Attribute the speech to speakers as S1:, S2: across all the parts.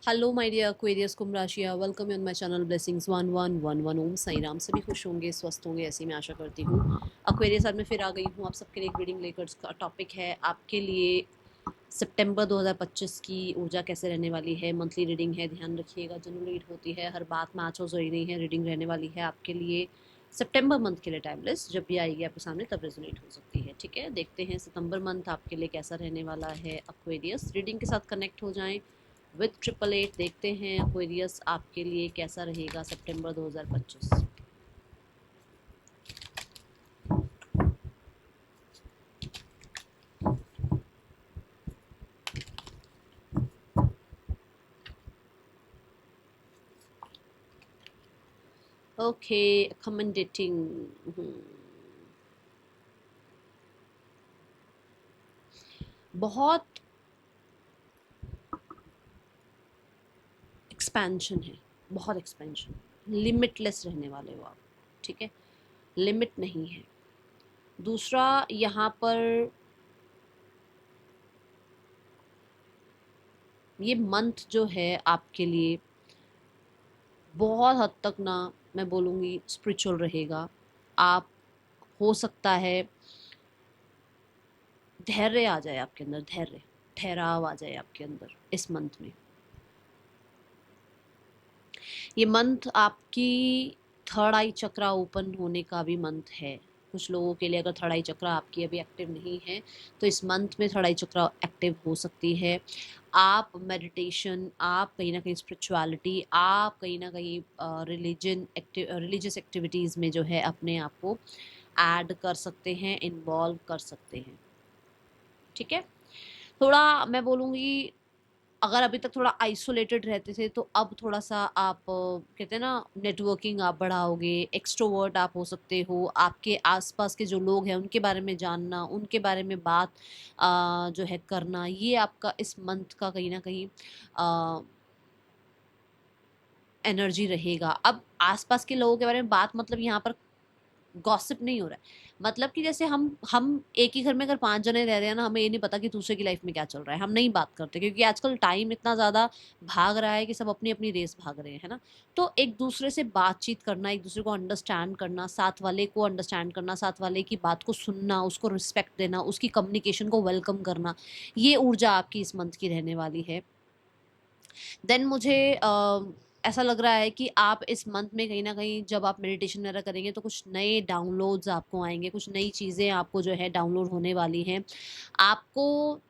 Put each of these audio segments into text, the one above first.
S1: Hello my dear Aquarius कुंभ राशिया, welcome on my channel blessings 1111। Om Sai Ram. सभी खुश होंगे, स्वस्थ होंगे, ऐसी मैं आशा करती हूँ। एक्वेरियस आज मैं फिर आ गई हूँ आप सबके लिए एक रीडिंग लेकर। का टॉपिक है आपके लिए सितंबर 2025 की ऊर्जा कैसे रहने वाली है। मंथली रीडिंग है, ध्यान रखिएगा, जनरली होती है, हर बात में आज जरूरी नहीं है। रीडिंग रहने वाली है आपके लिए सितंबर मंथ के लिए टाइमलेस, जब भी आएगी आपके सामने तब रेजोनेट हो सकती है। ठीक है, देखते हैं सितंबर मंथ आपके लिए कैसा रहने वाला है। एक्वेरियस रीडिंग के साथ कनेक्ट हो जाएं विथ 888। देखते हैं एक्वेरियस आपके लिए कैसा रहेगा सितंबर 2025। Okay, accommodating. बहुत एक्सपेंशन है, बहुत एक्सपेंशन, लिमिटलेस रहने वाले हो आप। ठीक है, लिमिट नहीं है। दूसरा, यहाँ पर ये मंथ जो है आपके लिए बहुत हद तक ना, मैं बोलूँगी स्पिरिचुअल रहेगा। आप, हो सकता है धैर्य आ जाए आपके अंदर, धैर्य, ठहराव आ जाए आपके अंदर इस मंथ में। ये मंथ आपकी थर्ड आई चक्रा ओपन होने का भी मंथ है। कुछ लोगों के लिए अगर थर्ड आई चक्रा आपकी अभी एक्टिव नहीं है तो इस मंथ में थर्ड आई चक्रा एक्टिव हो सकती है। आप मेडिटेशन, आप कहीं ना कहीं स्पिरिचुअलिटी, आप कहीं ना कहीं रिलीजियस एक्टिविटीज़ में जो है अपने आप को ऐड कर सकते हैं, इन्वॉल्व कर सकते हैं। ठीक है, थोड़ा मैं बोलूँगी, अगर अभी तक थोड़ा आइसोलेटेड रहते थे तो अब थोड़ा सा आप कहते हैं ना, नेटवर्किंग आप बढ़ाओगे, एक्सट्रोवर्ट आप हो सकते हो। आपके आसपास के जो लोग हैं उनके बारे में जानना, उनके बारे में बात जो है करना, ये आपका इस मंथ का कहीं ना कहीं एनर्जी रहेगा। अब आसपास के लोगों के बारे में बात, मतलब यहाँ पर गॉसिप नहीं हो रहा है। मतलब कि जैसे हम एक ही घर में अगर 5 जने रह रहे हैं ना, हमें ये नहीं पता कि दूसरे की लाइफ में क्या चल रहा है, हम नहीं बात करते, क्योंकि आजकल टाइम इतना ज़्यादा भाग रहा है कि सब अपनी अपनी रेस भाग रहे हैं, है ना। तो एक दूसरे से बातचीत करना, एक दूसरे को अंडरस्टैंड करना, साथ वाले को अंडरस्टैंड करना, साथ वाले की बात को सुनना, उसको रिस्पेक्ट देना, उसकी कम्युनिकेशन को वेलकम करना, ये ऊर्जा आपकी इस मंथ की रहने वाली है। देन मुझे ऐसा लग रहा है कि आप इस मंथ में कहीं न कहीं जब आप मेडिटेशन वगैरह करेंगे तो कुछ नए डाउनलोड्स आपको आएँगे, कुछ नई चीज़ें आपको जो है डाउनलोड होने वाली हैं। आपको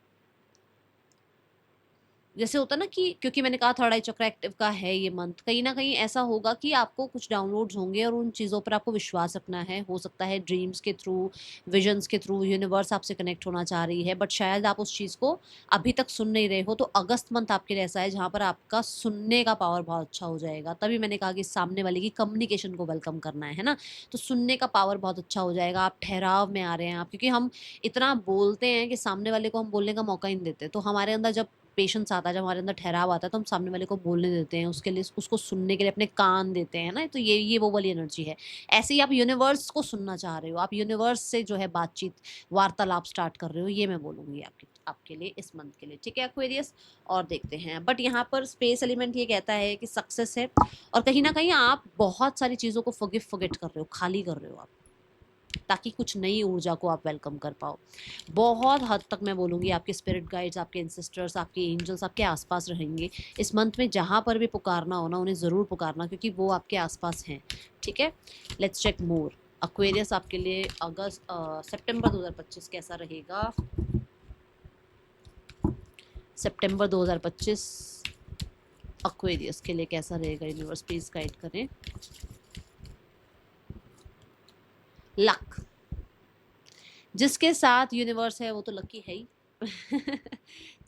S1: जैसे होता है ना कि, क्योंकि मैंने कहा थर्ड आई चक्र एक्टिव का है ये मंथ, कहीं न कहीं ऐसा होगा कि आपको कुछ डाउनलोड्स होंगे और उन चीज़ों पर आपको विश्वास रखना है। हो सकता है ड्रीम्स के थ्रू, विजन्स के थ्रू यूनिवर्स आपसे कनेक्ट होना चाह रही है, बट शायद आप उस चीज़ को अभी तक सुन नहीं रहे हो। तो अगस्त मंथ आपके लिए ऐसा है जहाँ पर आपका सुनने का पावर बहुत अच्छा हो जाएगा। तभी मैंने कहा कि सामने वाले की कम्युनिकेशन को वेलकम करना है ना? तो सुनने का पावर बहुत अच्छा हो जाएगा। आप ठहराव में आ रहे हैं आप, क्योंकि हम इतना बोलते हैं कि सामने वाले को हम बोलने का मौका ही नहीं देते। तो हमारे अंदर जब पेशेंस आता है, जब हमारे अंदर ठहराव आता है, तो हम सामने वाले को बोलने देते हैं, उसके लिए, उसको सुनने के लिए अपने कान देते हैं ना। तो ये वो वाली एनर्जी है। ऐसे ही आप यूनिवर्स को सुनना चाह रहे हो, आप यूनिवर्स से जो है बातचीत, वार्तालाप स्टार्ट कर रहे हो, ये मैं बोलूँगी आपके लिए इस मंथ के लिए। ठीक है एक्वेरियस, और देखते हैं। बट यहाँ पर स्पेस एलिमेंट ये कहता है कि सक्सेस है, और कहीं न कहीं आप बहुत सारी चीज़ों को फॉरगिव कर रहे हो, खाली कर रहे हो आप, ताकि कुछ नई ऊर्जा को आप वेलकम कर पाओ। बहुत हद तक मैं बोलूँगी आपके स्पिरिट गाइड्स, आपके एंसेस्टर्स, आपके एंजल्स आपके आसपास रहेंगे इस मंथ में। जहाँ पर भी पुकारना हो ना, उन्हें ज़रूर पुकारना, क्योंकि वो आपके आसपास हैं। ठीक है, लेट्स चेक मोर। एक्वेरियस आपके लिए सितंबर 2025 कैसा रहेगा। सितंबर 2025 एक्वेरियस के लिए कैसा रहेगा, यूनिवर्स प्लीज गाइड करें। लक, जिसके साथ यूनिवर्स है वो तो लकी है ही।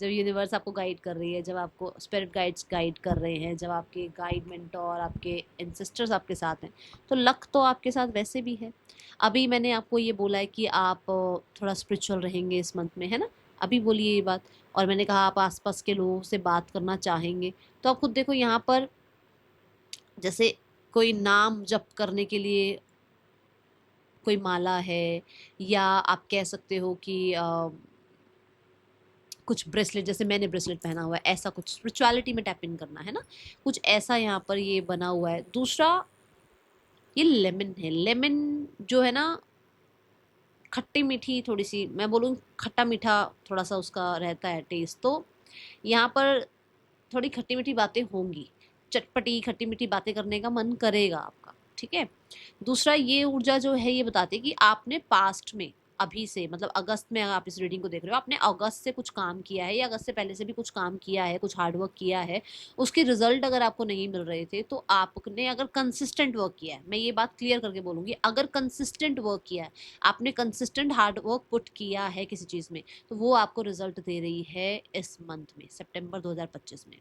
S1: जब यूनिवर्स आपको गाइड कर रही है, जब आपको स्पिरिट गाइड्स गाइड कर रहे हैं, जब आपके गाइड मेंटोर, आपके एंसेस्टर्स आपके साथ हैं, तो लक तो आपके साथ वैसे भी है। अभी मैंने आपको ये बोला है कि आप थोड़ा स्पिरिचुअल रहेंगे इस मंथ में, है ना। अभी बोलिए ये बात। और मैंने कहा आप आसपास के लोगों से बात करना चाहेंगे, तो आप खुद देखो यहाँ पर, जैसे कोई नाम जप करने के लिए कोई माला है, या आप कह सकते हो कि कुछ ब्रेसलेट, जैसे मैंने ब्रेसलेट पहना हुआ है, ऐसा कुछ स्पिरिचुअलिटी में टैप इन करना है ना, कुछ ऐसा यहाँ पर ये बना हुआ है। दूसरा ये लेमन है। लेमन जो है ना, खट्टी मीठी थोड़ी सी, मैं बोलूँ खट्टा मीठा थोड़ा सा उसका रहता है टेस्ट, तो यहाँ पर थोड़ी खट्टी मीठी बातें होंगी, चटपटी खट्टी मीठी बातें करने का मन करेगा आपका, ठीक है। दूसरा ये ऊर्जा जो है ये बताती है कि आपने पास्ट में, अभी से मतलब अगस्त में अगर आप इस रीडिंग को देख रहे हो, आपने अगस्त से कुछ काम किया है या अगस्त से पहले से भी कुछ काम किया है, कुछ हार्डवर्क किया है, उसके रिजल्ट अगर आपको नहीं मिल रहे थे तो आपने अगर कंसिस्टेंट वर्क किया है, मैं ये बात क्लियर करके बोलूँगी, अगर कंसिस्टेंट वर्क किया है, आपने कंसिस्टेंट हार्डवर्क पुट किया है किसी चीज़ में, तो वो आपको रिजल्ट दे रही है इस मंथ में, सितंबर 2025 में।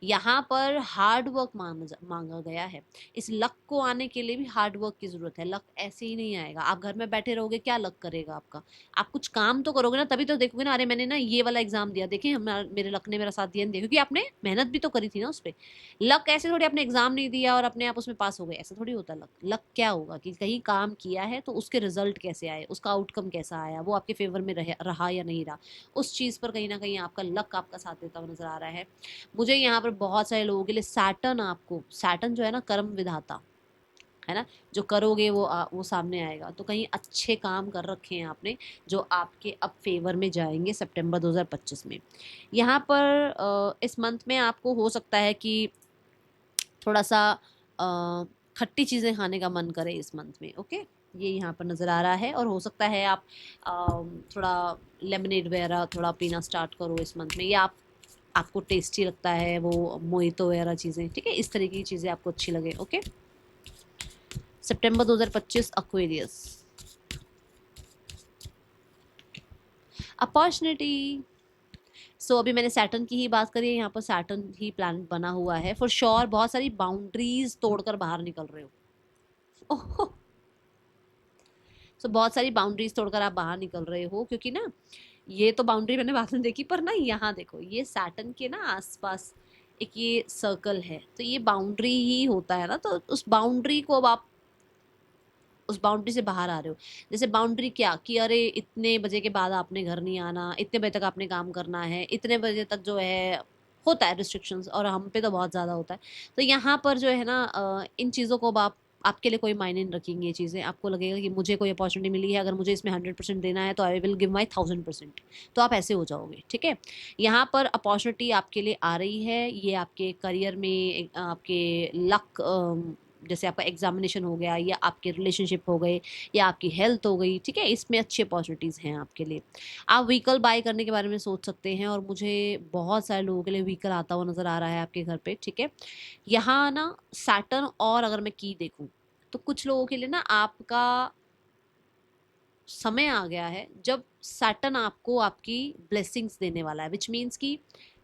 S1: यहाँ पर हार्ड वर्क मांगा गया है। इस लक को आने के लिए भी हार्ड वर्क की जरूरत है। लक ऐसे ही नहीं आएगा। आप घर में बैठे रहोगे, क्या लक करेगा आपका? आप कुछ काम तो करोगे ना, तभी तो देखोगे ना, अरे मैंने ना ये वाला एग्जाम दिया, देखें मेरे लक ने मेरा साथ दिया, नहीं दिया, क्योंकि आपने मेहनत भी तो करी थी ना उस पर। लक ऐसे थोड़ी आपने एग्जाम नहीं दिया और अपने आप उसमें पास हो गए, ऐसा थोड़ी होता। लक लक क्या होगा कि कहीं काम किया है तो उसके रिजल्ट कैसे आए, उसका आउटकम कैसा आया, वो आपके फेवर में रहा या नहीं रहा, उस चीज़ पर कहीं ना कहीं आपका लक आपका साथ देता हुआ नजर आ रहा है। मुझे यहाँ पर बहुत सारे लोगों के लिए सैटर्न, आपको सैटर्न जो है ना कर्म विधाता है ना, जो करोगे वो सामने आएगा। तो कहीं अच्छे काम कर रखे हैं आपने जो आपके अब फेवर में जाएंगे सितंबर 2025 में। यहाँ पर इस मंथ में आपको हो सकता है कि थोड़ा सा खट्टी चीज़ें खाने का मन करे इस मंथ में, ओके, ये यहाँ पर नज़र आ रहा है। और हो सकता है आप थोड़ा लेमनेड वगैरह थोड़ा पीना स्टार्ट करो इस मंथ में, या आपको टेस्टी लगता है वो मोहितो वगैरह चीज़ें, ठीक है, इस तरीके की चीज़ें आपको अच्छी लगे, ओके। सितंबर 2025 एक्वेरियस। अपॉर्चुनिटी। सो अभी मैंने सैटर्न की ही बात करी है, यहाँ पर सैटर्न ही प्लैनेट बना हुआ है फॉर श्योर। बहुत सारी बाउंड्रीज तोड़कर बाहर निकल रहे हो। ओह, सो बहुत सारी बाउंड्रीज तोड़कर आप बाहर निकल रहे हो, क्योंकि ना ये तो बाउंड्री मैंने बाद में देखी, पर ना यहाँ देखो, ये सैटर्न के ना आसपास एक ये सर्कल है, तो ये बाउंड्री ही होता है ना, तो उस बाउंड्री को अब आप उस बाउंड्री से बाहर आ रहे हो। जैसे बाउंड्री क्या कि अरे इतने बजे के बाद आपने घर नहीं आना, इतने बजे तक आपने काम करना है, इतने बजे तक जो है होता है रिस्ट्रिक्शंस, और हम पे तो बहुत ज़्यादा होता है। तो यहाँ पर जो है ना इन चीज़ों को अब आप आपके लिए कोई मायने नहीं रखेंगी ये चीज़ें। आपको लगेगा कि मुझे कोई अपॉर्चुनिटी मिली है, अगर मुझे इसमें 100% देना है तो आई विल गिव माई 1000%। तो आप ऐसे हो जाओगे, ठीक है। यहाँ पर अपॉर्चुनिटी आपके लिए आ रही है, ये आपके करियर में आपके लक, जैसे आपका एग्जामिनेशन हो गया, या आपके रिलेशनशिप हो गए, या आपकी हेल्थ हो गई, ठीक है, इसमें अच्छी अपॉर्चुनिटीज़ हैं आपके लिए। आप व्हीकल बाय करने के बारे में सोच सकते हैं, और मुझे बहुत सारे लोगों के लिए व्हीकल आता हुआ नज़र आ रहा है आपके घर पे, ठीक है। यहाँ ना सैटर्न, और अगर मैं की देखूँ तो कुछ लोगों के लिए ना आपका समय आ गया है जब सैटर्न आपको आपकी ब्लेसिंग्स देने वाला है, विच मीन्स कि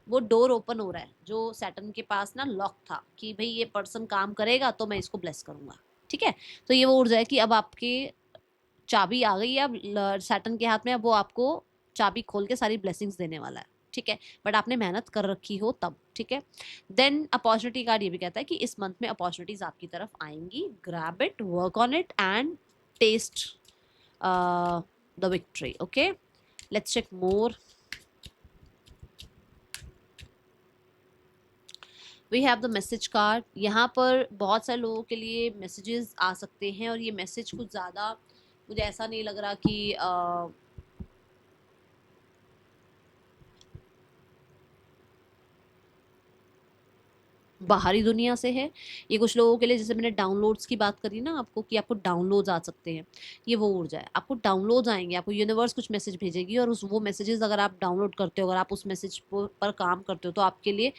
S1: वो डोर ओपन हो रहा है जो सैटर्न के पास ना लॉक था, कि भाई ये पर्सन काम करेगा तो मैं इसको ब्लेस करूंगा, ठीक है। तो ये वो ऊर्जा है कि अब आपके चाबी आ गई है, अब सैटर्न के हाथ में, अब वो आपको चाबी खोल के सारी ब्लेसिंग्स देने वाला है, ठीक है। बट आपने मेहनत कर रखी हो तब, ठीक है। देन अपॉर्चुनिटी कार्ड ये भी कहता है कि इस मंथ में अपॉर्चुनिटीज आपकी तरफ आएंगी, grab it, work on it and taste the victory, okay, let's check more. We have the message card. यहाँ पर बहुत सारे लोगों के लिए मैसेजेस आ सकते हैं, और ये मैसेज कुछ ज़्यादा मुझे ऐसा नहीं लग रहा कि बाहरी दुनिया से है। ये कुछ लोगों के लिए, जैसे मैंने डाउनलोड्स की बात करी ना आपको, कि आपको डाउनलोड्स आ सकते हैं, ये वो ऊर्जा है। आपको डाउनलोड्स आएंगे, आपको यूनिवर्स कुछ मैसेज भेजेगी, और उस वो मैसेजेस अगर आप डाउनलोड करते हो, अगर आप उस मैसेज पर काम करते हो, तो आपके लिए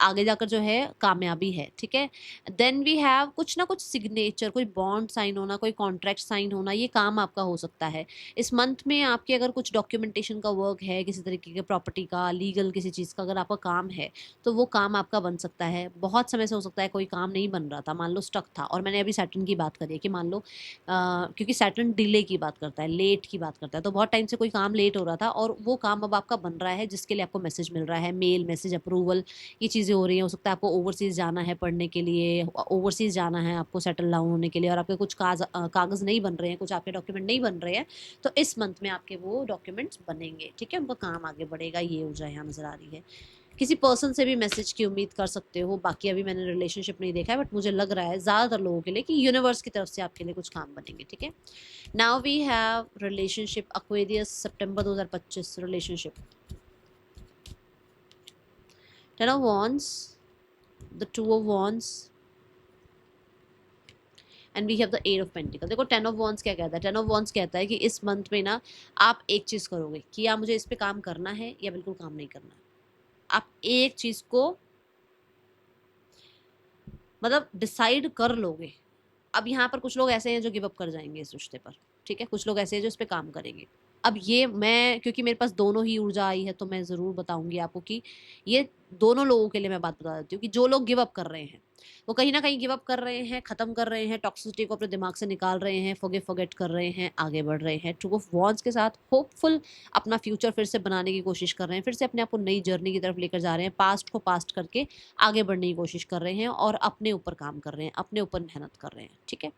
S1: आगे जाकर जो है कामयाबी है, ठीक है। देन वी हैव कुछ ना कुछ सिग्नेचर, कोई बॉन्ड साइन होना, कोई कॉन्ट्रैक्ट साइन होना, ये काम आपका हो सकता है इस मंथ में। आपके अगर कुछ डॉक्यूमेंटेशन का वर्क है, किसी तरीके के प्रॉपर्टी का, लीगल किसी चीज़ का अगर आपका काम है, तो वो काम आपका बन सकता है। बहुत समय से हो सकता है कोई काम नहीं बन रहा था, मान लो स्टक था, और मैंने अभी सैटर्न की बात करी है कि मान लो क्योंकि सैटर्न डिले की बात करता है, लेट की बात करता है, तो बहुत टाइम से कोई काम लेट हो रहा था और वो काम अब आपका बन रहा है, जिसके लिए आपको मैसेज मिल रहा है, मेल मैसेज अप्रूवल, ये चीज़ें चीज़ें हो रही हैं, हो सकता है आपको ओवरसीज़ जाना है पढ़ने के लिए, ओवरसीज़ जाना है आपको सेटल डाउन होने के लिए, और आपके कुछ कागज़ नहीं बन रहे हैं, कुछ आपके डॉक्यूमेंट नहीं बन रहे हैं, तो इस मंथ में आपके वो डॉक्यूमेंट्स बनेंगे, ठीक है, उनका काम आगे बढ़ेगा, ये ऊर्जा यहाँ नज़र आ रही है। किसी पर्सन से भी मैसेज की उम्मीद कर सकते हो, बाकी अभी मैंने रिलेशनशिप नहीं देखा है, बट मुझे लग रहा है ज़्यादातर लोगों के लिए कि यूनिवर्स की तरफ से आपके लिए कुछ काम बनेंगे, ठीक है। Now we have relationship Aquarius सितंबर 2025 relationship. Ten of wands, the two of wands and we have the eight of pentacle. देखो टेन ऑफ वॉन्ड्स क्या कहता है, टेन ऑफ वॉन्ड्स कहता है कि इस मंथ में ना आप एक चीज़ करोगे कि या मुझे इस पे काम करना है या बिल्कुल काम नहीं करना है। आप एक चीज़ को मतलब डिसाइड कर लोगे। अब यहाँ पर कुछ लोग ऐसे हैं जो गिव अप कर जाएंगे इस रिश्ते पर, ठीक है, कुछ लोग ऐसे हैं जो इस पे काम करेंगे। अब ये मैं क्योंकि मेरे पास दोनों ही ऊर्जा आई है तो मैं ज़रूर बताऊंगी आपको कि ये दोनों लोगों के लिए मैं बात बता देती हूँ कि जो लोग गिव अप कर रहे हैं वो कहीं ना कहीं गिव अप कर रहे हैं, ख़त्म कर रहे हैं, टॉक्सिसिटी को अपने दिमाग से निकाल रहे हैं, फॉरगेट कर रहे हैं, आगे बढ़ रहे हैं। टू ऑफ वॉन्ड्स के साथ होपफुल अपना फ्यूचर फिर से बनाने की कोशिश कर रहे हैं, फिर से अपने आप को नई जर्नी की तरफ लेकर जा रहे हैं, पास्ट को पास्ट करके आगे बढ़ने की कोशिश कर रहे हैं और अपने ऊपर काम कर रहे हैं, अपने ऊपर मेहनत कर रहे हैं, ठीक है।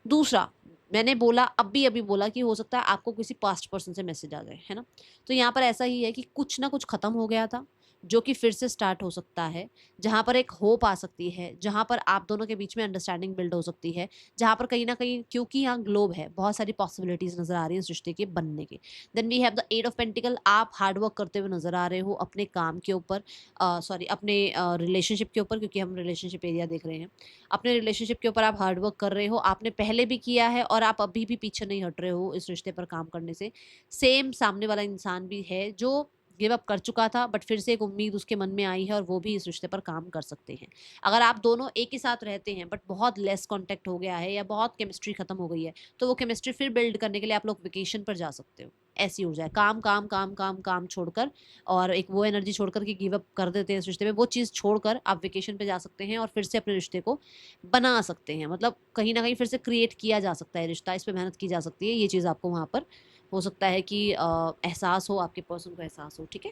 S1: दूसरा, मैंने बोला अभी बोला कि हो सकता है आपको किसी पास्ट पर्सन से मैसेज आ जाए, है ना। तो यहाँ पर ऐसा ही है कि कुछ ना कुछ ख़त्म हो गया था जो कि फिर से स्टार्ट हो सकता है, जहाँ पर एक होप आ सकती है, जहाँ पर आप दोनों के बीच में अंडरस्टैंडिंग बिल्ड हो सकती है, जहाँ पर कहीं ना कहीं क्योंकि यहाँ ग्लोब है बहुत सारी पॉसिबिलिटीज़ नज़र आ रही हैं इस रिश्ते के बनने के। Then we have the eight of pentacle. आप हार्डवर्क करते हुए नज़र आ रहे हो अपने काम के ऊपर, सॉरी अपने रिलेशनशिप के ऊपर, क्योंकि हम रिलेशनशिप एरिया देख रहे हैं। अपने रिलेशनशिप के ऊपर आप हार्डवर्क कर रहे हो, आपने पहले भी किया है और आप अभी भी पीछे नहीं हट रहे हो इस रिश्ते पर काम करने से। सेम सामने वाला इंसान भी है जो गिव अप कर चुका था, बट फिर से एक उम्मीद उसके मन में आई है और वो भी इस रिश्ते पर काम कर सकते हैं। अगर आप दोनों एक ही साथ रहते हैं बट बहुत लेस कांटेक्ट हो गया है या बहुत केमिस्ट्री खत्म हो गई है, तो वो केमिस्ट्री फिर बिल्ड करने के लिए आप लोग वेकेशन पर जा सकते हो। ऐसी ऊर्जा है, काम काम काम काम काम छोड़कर और एक वो एनर्जी छोड़कर कि गिव अप कर देते हैं इस रिश्ते में, वो चीज़ छोड़कर आप वेकेशन पे जा सकते हैं और फिर से अपने रिश्ते को बना सकते हैं। मतलब कहीं ना कहीं फिर से क्रिएट किया जा सकता है रिश्ता, इस पे मेहनत की जा सकती है। ये चीज़ आपको वहाँ पर हो सकता है कि एहसास हो, आपके पर्सन को एहसास हो, ठीक है।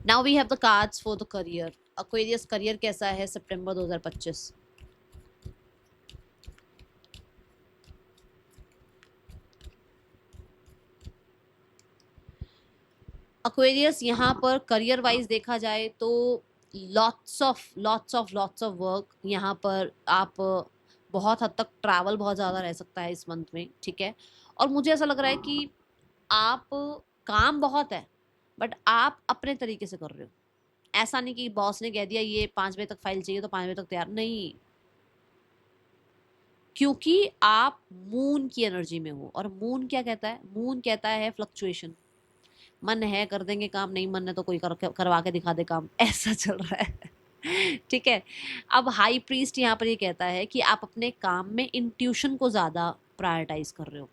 S1: Now we have the cards for the career. Aquarius career कैसा है सितंबर 2025। एक्वेरियस यहाँ पर करियर वाइज देखा जाए तो लॉट्स ऑफ वर्क यहाँ पर। आप बहुत हद तक ट्रैवल बहुत ज़्यादा रह सकता है इस मंथ में, ठीक है। और मुझे ऐसा लग रहा है कि आप काम बहुत है बट आप अपने तरीके से कर रहे हो। ऐसा नहीं कि बॉस ने कह दिया ये 5 बजे तक फाइल चाहिए तो 5 बजे तक तैयार नहीं, क्योंकि आप मून की एनर्जी में हो। और मून क्या कहता है, मून कहता है फ्लक्चुएशन। मन है कर देंगे काम, नहीं मन है तो कोई करवा के दिखा दे काम, ऐसा चल रहा है ठीक है। अब हाई प्रीस्ट यहाँ पर ये कहता है कि आप अपने काम में इंट्यूशन को ज़्यादा प्रायोरिटाइज कर रहे हो।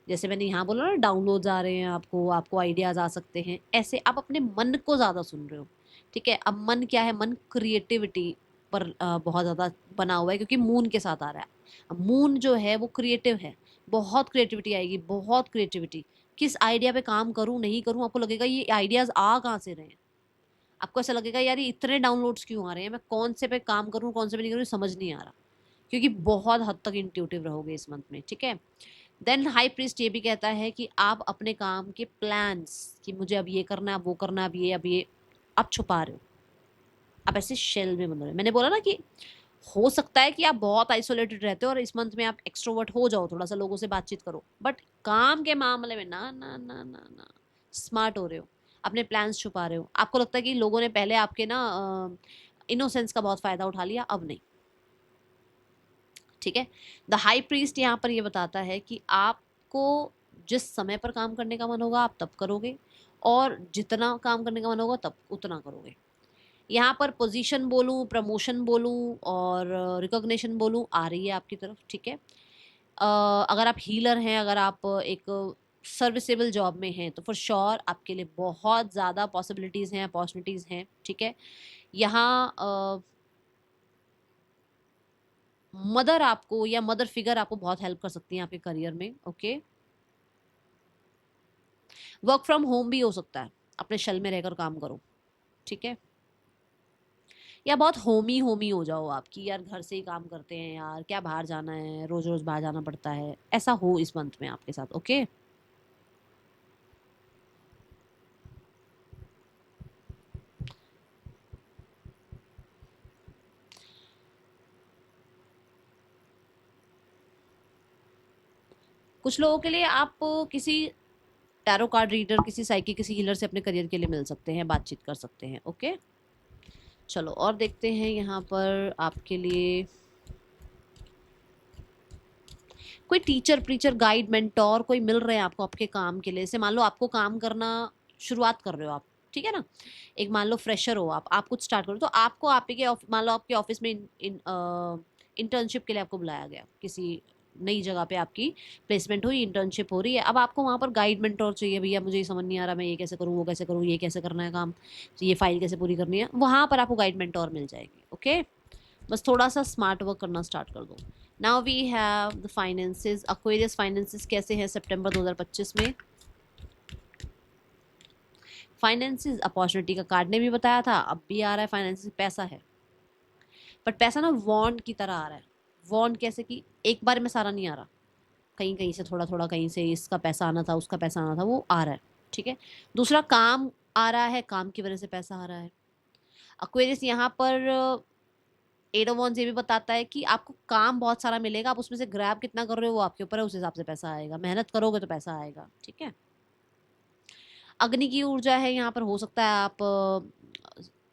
S1: जैसे मैंने यहाँ बोला ना, डाउनलोड्स आ रहे हैं आपको, आपको आइडियाज़ आ सकते हैं, ऐसे आप अपने मन को ज़्यादा सुन रहे हो, ठीक है। अब मन क्या है, मन क्रिएटिविटी पर बहुत ज़्यादा बना हुआ है क्योंकि मून के साथ आ रहा है। अब मून जो है वो क्रिएटिव है, बहुत क्रिएटिविटी आएगी, बहुत क्रिएटिविटी। किस आइडिया पे काम करूँ नहीं करूँ, आपको लगेगा ये आइडियाज़ आ कहाँ से रहे हैं। आपको ऐसा लगेगा यार ये इतने डाउनलोड्स क्यों आ रहे हैं, मैं कौन से पे काम करूँ कौन से पे नहीं करूँ समझ नहीं आ रहा, क्योंकि बहुत हद तक इंट्यूटिव रहोगे इस मंथ में, ठीक है। देन हाई प्रीस्ट ये भी कहता है कि आप अपने काम के प्लान्स कि मुझे अब ये करना है, अब वो करना है, अब ये आप छुपा रहे हो। आप ऐसे शेल में बन रहे हो। मैंने बोला ना कि हो सकता है कि आप बहुत आइसोलेटेड रहते हो और इस मंथ में आप एक्सट्रोवर्ट हो जाओ, थोड़ा सा लोगों से बातचीत करो, बट काम के मामले में ना ना ना ना ना स्मार्ट हो रहे हो, अपने प्लान्स छुपा रहे हो। आपको लगता है कि लोगों ने पहले आपके ना इनोसेंस का बहुत फायदा उठा लिया, अब नहीं, ठीक है। द हाई प्रीस्ट यहाँ पर ये बताता है कि आपको जिस समय पर काम करने का मन होगा आप तब करोगे, और जितना काम करने का मन होगा तब उतना करोगे। यहाँ पर पोजीशन बोलूँ, प्रमोशन बोलूँ और रिकॉग्निशन बोलूँ आ रही है आपकी तरफ, ठीक है। अगर आप हीलर हैं, अगर आप एक सर्विसेबल जॉब में हैं तो फॉर श्योर आपके लिए बहुत ज़्यादा पॉसिबिलिटीज़ हैं, अपॉर्चुनिटीज़ हैं, ठीक है। यहाँ मदर आपको या मदर फिगर आपको बहुत हेल्प कर सकती हैं आपके करियर में, ओके। वर्क फ्रॉम होम भी हो सकता है, अपने शेल में रहकर काम करो, ठीक है। या बहुत होमी होमी हो जाओ आपकी, यार घर से ही काम करते हैं यार, क्या बाहर जाना है, रोज रोज बाहर जाना पड़ता है, ऐसा हो इस मंथ में आपके साथ। ओके, कुछ लोगों के लिए आप किसी टैरो कार्ड रीडर, किसी साइकिक, किसी हीलर से अपने करियर के लिए मिल सकते हैं, बातचीत कर सकते हैं। ओके, चलो और देखते हैं यहाँ पर आपके लिए कोई टीचर, प्रीचर, गाइड, मेंटोर कोई मिल रहे हैं आपको आपके काम के लिए। जैसे मान लो आपको काम करना शुरुआत कर रहे हो आप, ठीक है ना, एक मान लो फ्रेशर हो आप कुछ स्टार्ट करो, तो आपको आप के मान लो आपके ऑफिस में इंटर्नशिप के लिए आपको बुलाया गया, किसी नई जगह पे आपकी प्लेसमेंट हुई, इंटर्नशिप हो रही है, अब आपको वहाँ पर गाइड मेंटोर चाहिए, भैया मुझे ये समझ नहीं आ रहा, मैं ये कैसे करूँ, वो कैसे करूँ, ये कैसे करना है काम, तो ये फाइल कैसे पूरी करनी है, वहाँ पर आपको गाइड मेंटोर मिल जाएंगे। ओके, बस थोड़ा सा स्मार्ट वर्क करना स्टार्ट कर दो। Now we have the finances, Aquarius finances कैसे हैं सितंबर 2025 में। फाइनेंसेस अपॉर्चुनिटी का कार्ड ने भी बताया था, अब भी आ रहा है फाइनेंसेस, पैसा है, बट पैसा ना वॉन्ड की तरह आ रहा है। वॉन्ड कैसे कि एक बार में सारा नहीं आ रहा, कहीं कहीं से थोड़ा थोड़ा, कहीं से इसका पैसा आना था, उसका पैसा आना था, वो आ रहा है। ठीक है, दूसरा काम आ रहा है, काम की वजह से पैसा आ रहा है। अक्वेरियस यहाँ पर एट ऑफ वॉन्ड्स ये भी बताता है कि आपको काम बहुत सारा मिलेगा, आप उसमें से ग्रैब कितना कर रहे हो वो आपके ऊपर है, उस हिसाब से पैसा आएगा, मेहनत करोगे तो पैसा आएगा। ठीक है, अग्नि की ऊर्जा है यहाँ पर, हो सकता है आप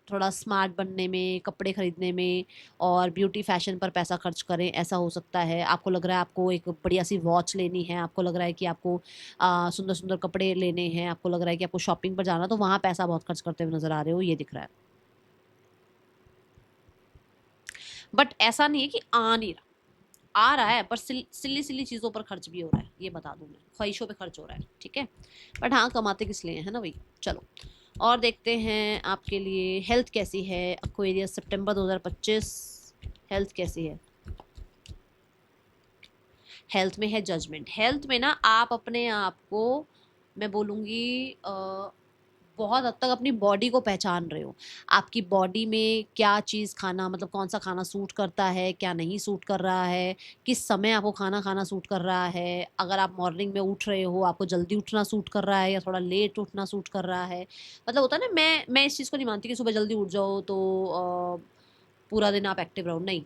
S1: थोड़ा स्मार्ट बनने में, कपड़े खरीदने में और ब्यूटी फैशन पर पैसा खर्च करें, ऐसा हो सकता है। आपको लग रहा है आपको एक बढ़िया सी वॉच लेनी है, आपको लग रहा है कि आपको सुंदर सुंदर कपड़े लेने हैं, आपको लग रहा है कि आपको शॉपिंग पर जाना, तो वहाँ पैसा बहुत खर्च करते हुए नजर आ रहे हो, ये दिख रहा है। बट ऐसा नहीं है कि आ नहीं रहा, आ रहा है, पर सिल्ली सिल्ली चीज़ों पर खर्च भी हो रहा है, ये बता दूं मैं, ख्वाहिशों पे खर्च हो रहा है। ठीक है, बट हाँ कमाते किस लिए है ना भाई। चलो और देखते हैं आपके लिए हेल्थ कैसी है एक्वेरियस सितंबर 2025, हेल्थ कैसी है। हेल्थ में है जजमेंट। हेल्थ में ना आप अपने आप को, मैं बोलूँगी बहुत हद तक अपनी बॉडी को पहचान रहे हो। आपकी बॉडी में क्या चीज़ खाना, मतलब कौन सा खाना सूट करता है, क्या नहीं सूट कर रहा है, किस समय आपको खाना खाना सूट कर रहा है, अगर आप मॉर्निंग में उठ रहे हो आपको जल्दी उठना सूट कर रहा है या थोड़ा लेट उठना सूट कर रहा है। मतलब होता है ना, मैं इस चीज़ को नहीं मानती कि सुबह जल्दी उठ जाओ तो पूरा दिन आप एक्टिव रहो, नहीं।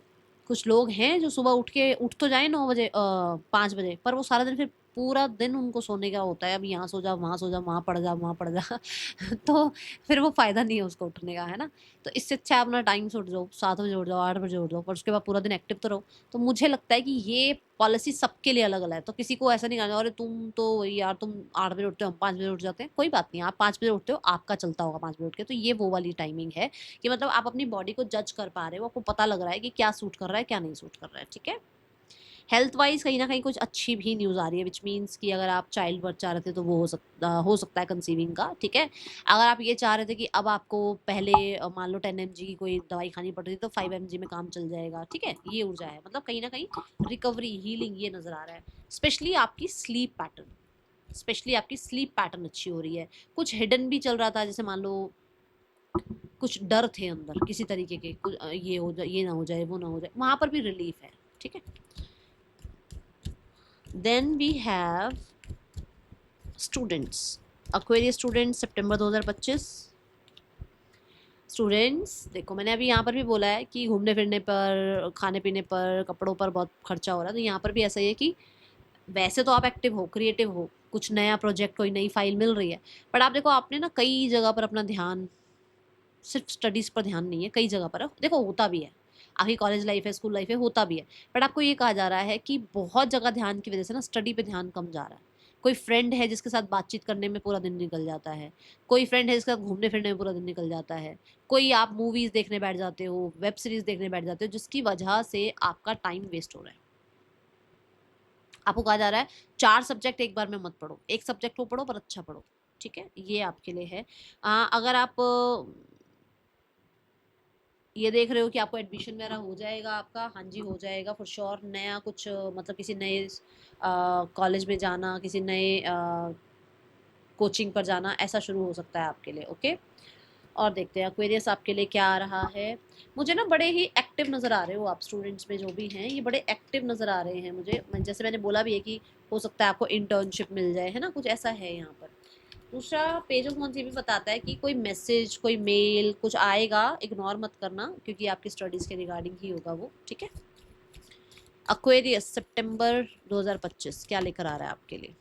S1: कुछ लोग हैं जो सुबह उठ तो जाए 9 बजे 5 बजे, पर वो सारा दिन फिर पूरा दिन उनको सोने का होता है, अब यहाँ सो जाओ, वहाँ सो जाओ, वहाँ पड़ जाओ, वहाँ पड़ जा तो फिर वो फ़ायदा नहीं है उसको उठने का, है ना। तो इससे अच्छा है अपना टाइम से उठ जाओ, 7 बजे उठ जाओ, 8 बजे उठ जाओ, पर उसके बाद पूरा दिन एक्टिव तो रहो। तो मुझे लगता है कि ये पॉलिसी सबके लिए अलग अलग है, तो किसी को ऐसा नहीं कहना अरे तुम तो यार तुम 8 बजे उठते हो, हम 5 बजे उठ जाते हैं, कोई बात नहीं, आप 5 बजे उठते हो, आपका चलता होगा 5 बजे उठ के, तो ये वो वाली टाइमिंग है कि मतलब आप अपनी बॉडी को जज कर पा रहे हो, आपको पता लग रहा है कि क्या सूट कर रहा है, क्या नहीं सूट कर रहा है। ठीक है, हेल्थ वाइज कहीं ना कहीं कुछ अच्छी भी न्यूज़ आ रही है, विच मीन्स कि अगर आप चाइल्ड बर्थ चाह रहे थे तो वो हो सकता है कंसीविंग का। ठीक है, अगर आप ये चाह रहे थे कि अब आपको पहले मान लो 10 mg की कोई दवाई खानी पड़ रही थी तो 5 mg में काम चल जाएगा। ठीक है, ये ऊर्जा है, मतलब कहीं ना कहीं रिकवरी, हीलिंग ये नज़र आ रहा है। स्पेशली आपकी स्लीप पैटर्न, स्पेशली आपकी स्लीप पैटर्न अच्छी हो रही है। कुछ हिडन भी चल रहा था, जैसे मान लो कुछ डर थे अंदर किसी तरीके के, ये हो जाए, ये ना हो जाए, वो ना हो जाए, वहां पर भी रिलीफ है। ठीक है, then we have students, Aquarius students सितंबर 2025। स्टूडेंट्स देखो, मैंने अभी यहाँ पर भी बोला है कि घूमने फिरने पर, खाने पीने पर, कपड़ों पर बहुत खर्चा हो रहा है, तो यहाँ पर भी ऐसा ही है कि वैसे तो आप एक्टिव हो, क्रिएटिव हो, कुछ नया प्रोजेक्ट, कोई नई फाइल मिल रही है, बट आप देखो आपने ना कई जगह पर अपना ध्यान, सिर्फ स्टडीज़ पर ध्यान नहीं है, कई जगह पर है। देखो होता भी है, आपकी कॉलेज लाइफ है, स्कूल लाइफ है, होता भी है, बट आपको ये कहा जा रहा है कि बहुत जगह ध्यान की वजह से ना स्टडी पे ध्यान कम जा रहा है। कोई फ्रेंड है जिसके साथ बातचीत करने में पूरा दिन निकल जाता है, कोई फ्रेंड है जिसके साथ घूमने फिरने में पूरा दिन निकल जाता है, कोई आप मूवीज़ देखने बैठ जाते हो, वेब सीरीज़ देखने बैठ जाते हो, जिसकी वजह से आपका टाइम वेस्ट हो रहा है। आपको कहा जा रहा है 4 सब्जेक्ट एक बार में मत पढ़ो, एक सब्जेक्ट को पढ़ो पर अच्छा पढ़ो। ठीक है, ये आपके लिए है। अगर आप ये देख रहे हो कि आपको एडमिशन वगैरह हो जाएगा आपका, हाँ जी हो जाएगा फॉर श्योर। नया कुछ मतलब किसी नए कॉलेज में जाना, किसी नए कोचिंग पर जाना, ऐसा शुरू हो सकता है आपके लिए। ओके, और देखते हैं एक्वेरियस आपके लिए क्या आ रहा है। मुझे ना बड़े ही एक्टिव नज़र आ रहे हो आप, स्टूडेंट्स में जो भी हैं ये बड़े एक्टिव नज़र आ रहे हैं मुझे। जैसे मैंने बोला भी है कि हो सकता है आपको इंटर्नशिप मिल जाए, है ना, कुछ ऐसा है यहाँ पर। दूसरा पेज ऑफ मंथ ये भी बताता है कि कोई मैसेज, कोई मेल कुछ आएगा, इग्नोर मत करना क्योंकि आपकी स्टडीज़ के रिगार्डिंग ही होगा वो, ठीक है। एक्वेरियस सितंबर 2025 क्या लेकर आ रहा है आपके लिए?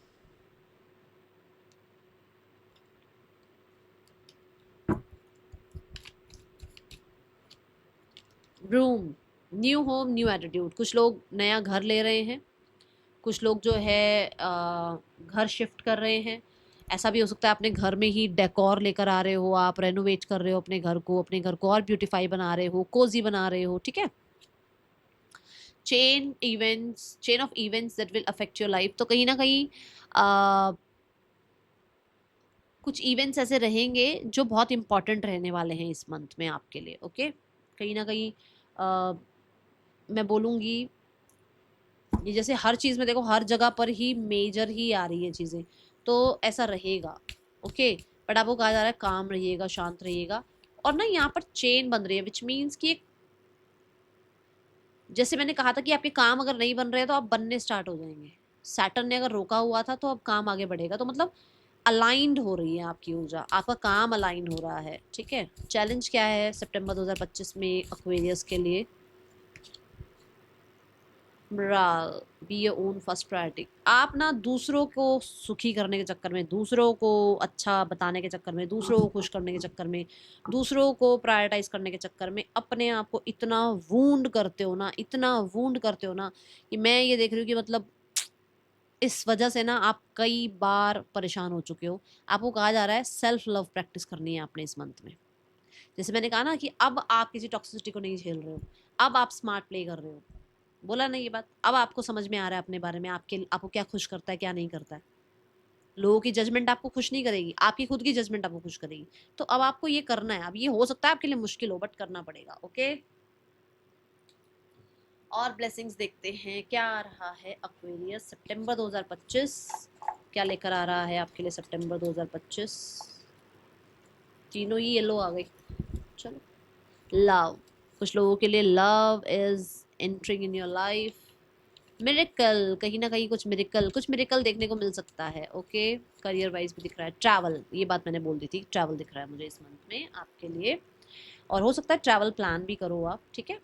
S1: Room, new home new attitude. कुछ लोग नया घर ले रहे हैं, कुछ लोग जो है घर शिफ्ट कर रहे हैं। ऐसा भी हो सकता है अपने घर में ही डेकोर लेकर आ रहे हो, आप रेनोवेट कर रहे हो अपने घर को और ब्यूटीफाई बना रहे हो, कोजी बना रहे हो, ठीक है। Chain of events that will affect your life. तो कहीं ना कहीं कुछ इवेंट्स ऐसे रहेंगे जो बहुत इंपॉर्टेंट रहने वाले हैं इस मंथ में आपके लिए, ओके। कहीं ना कहीं मैं बोलूँगी ये जैसे हर चीज़ में देखो, हर जगह पर ही मेजर ही आ रही है चीज़ें, तो ऐसा रहेगा, ओके। बट आपको कहा जा रहा है काम रहिएगा, शांत रहिएगा। और ना यहाँ पर चेन बन रही है विच मीन्स कि एक, जैसे मैंने कहा था कि आपके काम अगर नहीं बन रहे हैं तो आप बनने स्टार्ट हो जाएंगे। सैटर्न ने अगर रोका हुआ था तो अब काम आगे बढ़ेगा, तो मतलब अलाइंड हो रही है आपकी ऊर्जा, आपका काम अलाइन हो रहा है, ठीक है। चैलेंज क्या है सितंबर 2025 में एक्वेरियस के लिए? Be your own first priority. आप ना दूसरों को सुखी करने के चक्कर में, दूसरों को अच्छा बताने के चक्कर में, दूसरों को खुश करने के चक्कर में, दूसरों को प्रायोरिटाइज करने के चक्कर में अपने आप को इतना वूंड करते हो ना, इतना वूंड करते हो ना, कि मैं ये देख रही हूँ कि मतलब इस वजह से ना आप कई बार परेशान हो चुके हो। आपको कहा जा रहा है सेल्फ लव प्रैक्टिस करनी है आपने इस मंथ में। जैसे मैंने कहा ना कि अब आप किसी टॉक्सिसिटी को नहीं झेल रहे हो, अब आप स्मार्ट प्ले कर रहे हो। बोला ना ये बात, अब आपको समझ में आ रहा है अपने बारे में, आपको क्या खुश करता है क्या नहीं करता है। लोगों की जजमेंट आपको खुश नहीं करेगी, आपकी खुद की जजमेंट आपको खुश करेगी। तो अब आपको ये करना है। अब ये हो सकता है आपके लिए मुश्किल हो, बट करना पड़ेगा, ओके। और ब्लेसिंग्स देखते हैं क्या आ रहा है एक्वेरियस सितंबर 2025 क्या लेकर आ रहा है आपके लिए सितंबर 2025। तीनों ही येलो आ गई। चलो, लव, कुछ लोगों के लिए love is entering in your life. Miracle, कहीं ना कहीं कुछ मिरेकल देखने को मिल सकता है, ओके। करियर वाइज भी दिख रहा है। ट्रैवल, ये बात मैंने बोल दी थी, ट्रैवल दिख रहा है मुझे इस मंथ में आपके लिए। और हो सकता है ट्रैवल प्लान भी करो आप, ठीक है।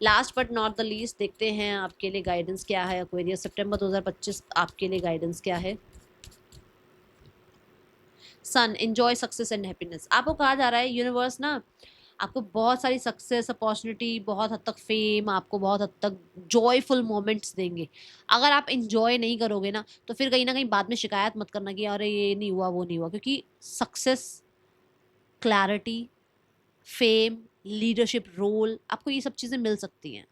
S1: Last but not the least देखते हैं आपके लिए गाइडेंस क्या है एक्वेरियस सितंबर 2025 आपके लिए गाइडेंस क्या है। सन, एंजॉय सक्सेस एंड हैप्पीनेस। आपको कहा जा रहा है यूनिवर्स ना आपको बहुत सारी सक्सेस, अपॉर्चुनिटी, बहुत हद तक फेम, आपको बहुत हद तक जॉयफुल मोमेंट्स देंगे। अगर आप इंजॉय नहीं करोगे ना तो फिर कहीं ना कहीं बाद में शिकायत मत करना कि अरे ये नहीं हुआ वो नहीं हुआ, क्योंकि success, clarity, fame, leadership role, आपको ये सब चीज़ें मिल सकती हैं,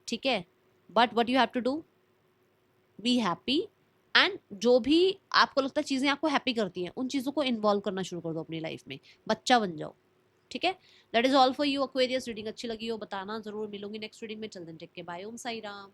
S1: ठीक है। But what you have to do, be happy. And जो भी आपको लगता है चीज़ें आपको हैप्पी करती हैं उन चीज़ों को इन्वॉल्व करना शुरू कर दो अपनी लाइफ में, बच्चा बन जाओ, ठीक है। That is all for you Aquarius. Reading अच्छी लगी हो बताना जरूर। मिलूंगी नेक्स्ट रीडिंग में। चल देन टेक के बाय। ओम साई राम।